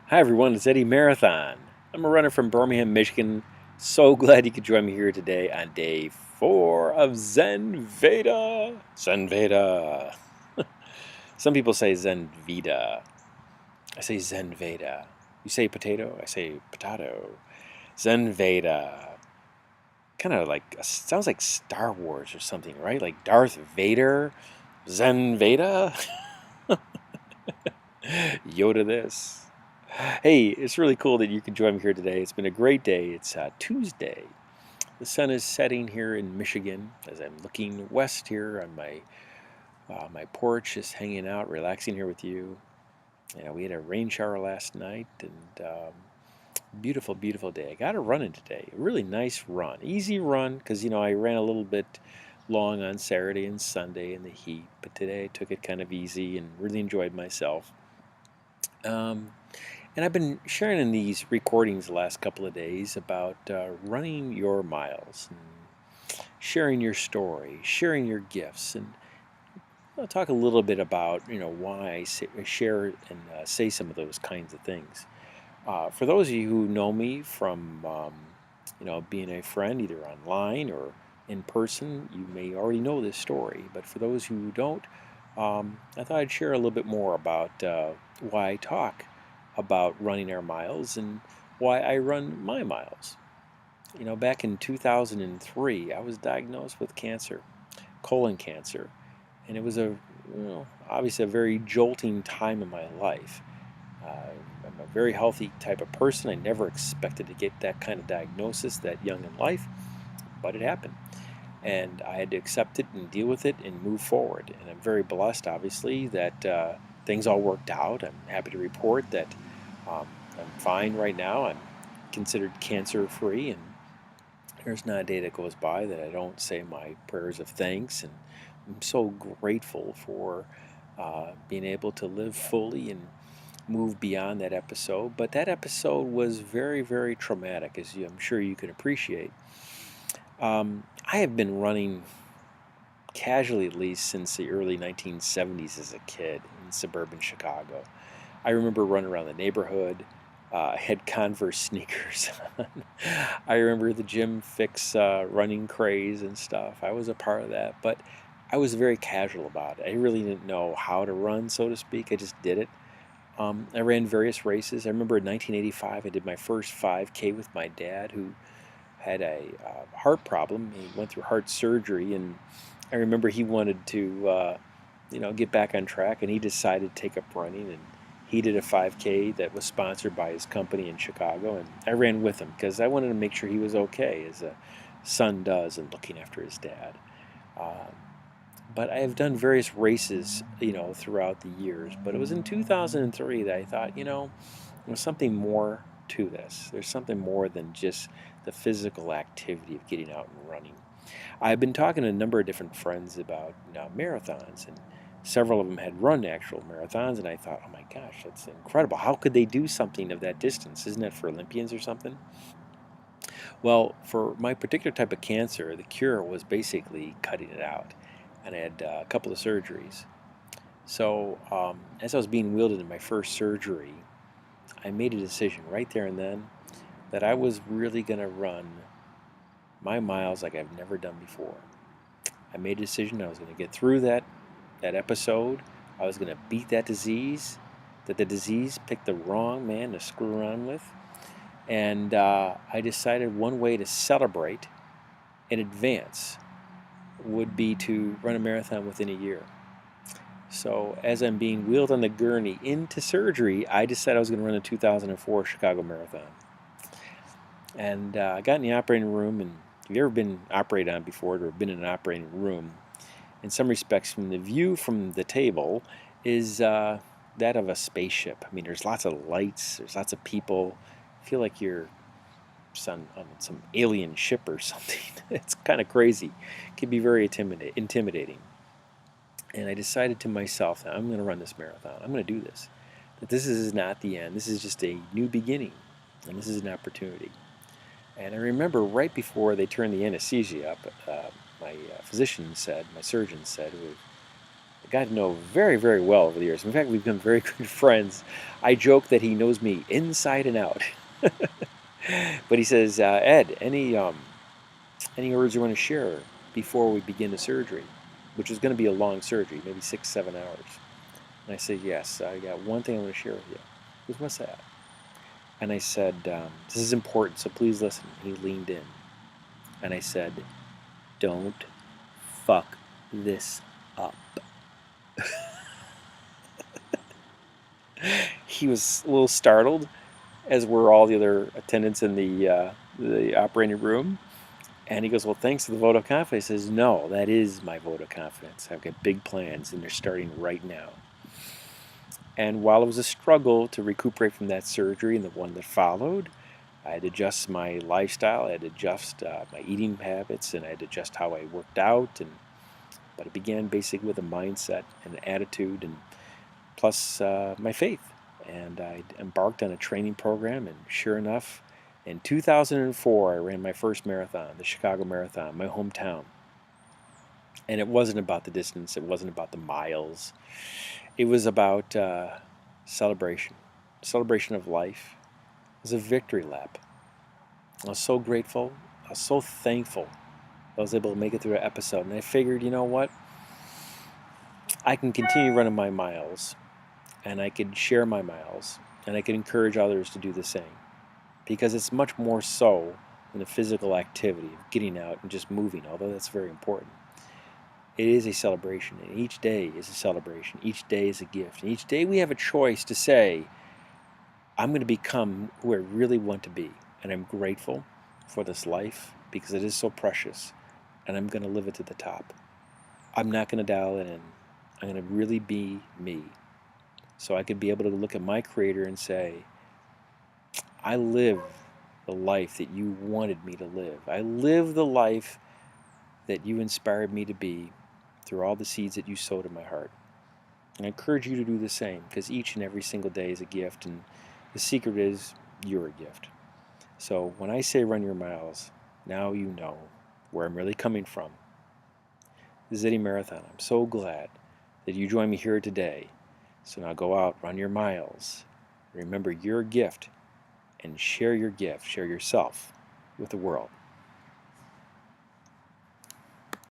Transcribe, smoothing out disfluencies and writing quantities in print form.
Hi everyone, it's Eddie Marathon. I'm a runner from Birmingham, Michigan. So glad you could join me here today on day 4 of ZENVEDA. ZENVEDA. Some people say ZENVEDA. I say ZENVEDA. You say potato, I say potato. ZENVEDA. Kind of like, sounds like Star Wars or something, right? Like Darth Vader. ZENVEDA. Yoda this. Hey, it's really cool that you could join me here today. It's been a great day. It's Tuesday. The sun is setting here in Michigan as I'm looking west here on my porch, just hanging out, relaxing here with you. We had a rain shower last night, and beautiful, beautiful day. I got a run in today. A really nice run, easy run, because I ran a little bit long on Saturday and Sunday in the heat, but today I took it kind of easy and really enjoyed myself. Um, And I've been sharing in these recordings the last couple of days about running your miles, and sharing your story, sharing your gifts, and I'll talk a little bit about why I share and say some of those kinds of things. For those of you who know me from being a friend either online or in person, you may already know this story. But for those who don't, I thought I'd share a little bit more about why I talk about running our miles and why I run my miles. Back in 2003, I was diagnosed with cancer, colon cancer, and it was obviously a very jolting time in my life. I'm a very healthy type of person. I never expected to get that kind of diagnosis that young in life, but it happened. And I had to accept it and deal with it and move forward. And I'm very blessed, obviously, that things all worked out. I'm happy to report that um, I'm fine right now. I'm considered cancer-free, and there's not a day that goes by that I don't say my prayers of thanks. And I'm so grateful for being able to live fully and move beyond that episode. But that episode was very, very traumatic, as I'm sure you can appreciate. I have been running casually, at least since the early 1970s as a kid in suburban Chicago. I remember running around the neighborhood. I had Converse sneakers on. I remember the Gym Fix running craze and stuff. I was a part of that, but I was very casual about it. I really didn't know how to run, so to speak. I just did it. I ran various races. I remember in 1985 I did my first 5K with my dad, who had a heart problem. He went through heart surgery, and I remember he wanted to, get back on track, and he decided to take up running. And he did a 5K that was sponsored by his company in Chicago, and I ran with him because I wanted to make sure he was okay, as a son does in looking after his dad. Um, but I have done various races, throughout the years. But it was in 2003 that I thought, there's something more to this. There's something more than just the physical activity of getting out and running. I've been talking to a number of different friends about marathons, and several of them had run actual marathons, and I thought, oh my gosh, that's incredible. How could they do something of that distance? Isn't that for Olympians or something? Well, for my particular type of cancer, the cure was basically cutting it out, and I had a couple of surgeries. So, as I was being wheeled into my first surgery, I made a decision right there and then that I was really going to run my miles like I've never done before. I made a decision I was going to get through that episode. I was going to beat that disease, that the disease picked the wrong man to screw around with. And I decided one way to celebrate in advance would be to run a marathon within a year. So as I'm being wheeled on the gurney into surgery, I decided I was going to run the 2004 Chicago Marathon. And I got in the operating room, and if you've ever been operated on before or been in an operating room, in some respects, from the view from the table is that of a spaceship. I mean, there's lots of lights, there's lots of people. I feel like you're on some alien ship or something. It's kind of crazy. It can be very intimidating. And I decided to myself that I'm going to run this marathon. I'm going to do this. That this is not the end. This is just a new beginning. And this is an opportunity. And I remember right before they turned the anesthesia up, my physician said, my surgeon said, got to know very, very well over the years. In fact, we've become very good friends. I joke that he knows me inside and out. But he says, Ed, any words you want to share before we begin the surgery, which is going to be a long surgery, maybe 6, 7 hours. And I said, yes, I got one thing I want to share with you. He goes, what's that? And I said, this is important, so please listen. He leaned in. And I said, don't fuck this up. He was a little startled, as were all the other attendants in the operating room. And he goes, well, thanks for the vote of confidence. He says, no, that is my vote of confidence. I've got big plans, and they're starting right now. And while it was a struggle to recuperate from that surgery and the one that followed, I had to adjust my lifestyle, I had to adjust my eating habits, and I had to adjust how I worked out. But it began basically with a mindset and an attitude, and plus my faith. And I embarked on a training program, and sure enough, in 2004, I ran my first marathon, the Chicago Marathon, my hometown. And it wasn't about the distance, it wasn't about the miles. It was about celebration of life. It was a victory lap. I was so grateful, I was so thankful I was able to make it through an episode. And I figured, you know what? I can continue running my miles, and I could share my miles, and I could encourage others to do the same. Because it's much more so than a physical activity of getting out and just moving, although that's very important. It is a celebration, and each day is a celebration. Each day is a gift. And each day we have a choice to say, I'm going to become who I really want to be. And I'm grateful for this life because it is so precious, and I'm going to live it to the top. I'm not going to dial it in. I'm going to really be me. So I could be able to look at my Creator and say, I live the life that you wanted me to live. I live the life that you inspired me to be through all the seeds that you sowed in my heart. And I encourage you to do the same, because each and every single day is a gift, and the secret is you're a gift. So when I say run your miles, now you know where I'm really coming from. The ZENVEDA Marathon. I'm so glad that you joined me here today. So now go out, run your miles. Remember, you're a gift, and share your gift, share yourself with the world.